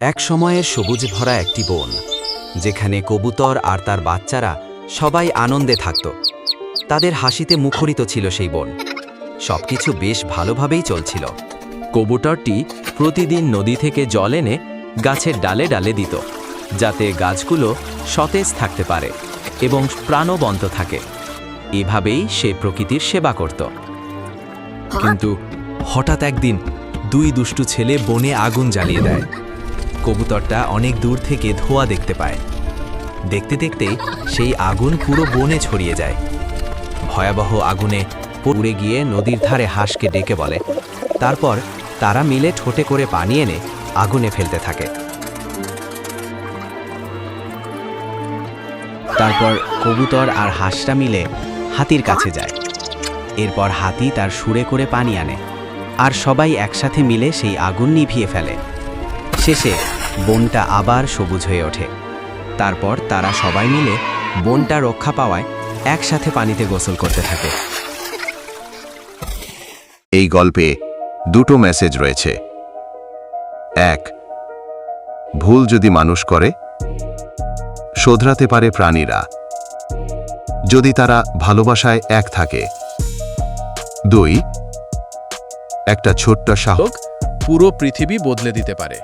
এক সময়ের সবুজ ভরা একটি বন, যেখানে কবুতর আর তার বাচ্চারা সবাই আনন্দে থাকত। তাদের হাসিতে মুখরিত ছিল সেই বন। সবকিছু বেশ ভালোভাবেই চলছিল। কবুতরটি প্রতিদিন নদী থেকে জল এনে গাছের ডালে ডালে দিত, যাতে গাছগুলো সতেজ থাকতে পারে এবং প্রাণবন্ত থাকে। এভাবেই সে প্রকৃতির সেবা করত। কিন্তু হঠাৎ একদিন দুই দুষ্টু ছেলে বনে আগুন জ্বালিয়ে দেয়। কবুতরটা অনেক দূর থেকে ধোঁয়া দেখতে পায়। দেখতে দেখতে সেই আগুন পুরো বনে ছড়িয়ে যায়। ভয়াবহ আগুনে পুড়ে গিয়ে নদীর ধারে হাঁসকে ডেকে বলে। তারপর তারা মিলে ঠোঁটে করে পানি এনে আগুনে ফেলতে থাকে। তারপর কবুতর আর হাঁসটা মিলে হাতির কাছে যায়। এরপর হাতি তার সুরে করে পানি আনে, আর সবাই একসাথে মিলে সেই আগুন নিভিয়ে ফেলে। শেষে বনটা আবার সবুজ হয়ে ওঠে। তারপর তারা সবাই মিলে বনটা রক্ষা পাওয়ায় একসাথে পানিতে গোসল করতে থাকে। এই গল্পে দুটো মেসেজ রয়েছে। এক, ভুল যদি মানুষ করে, শোধরাতে পারে প্রাণীরা, যদি তারা ভালোবাসায় এক থাকে। দুই, একটা ছোট্ট সাহস পুরো পৃথিবী বদলে দিতে পারে।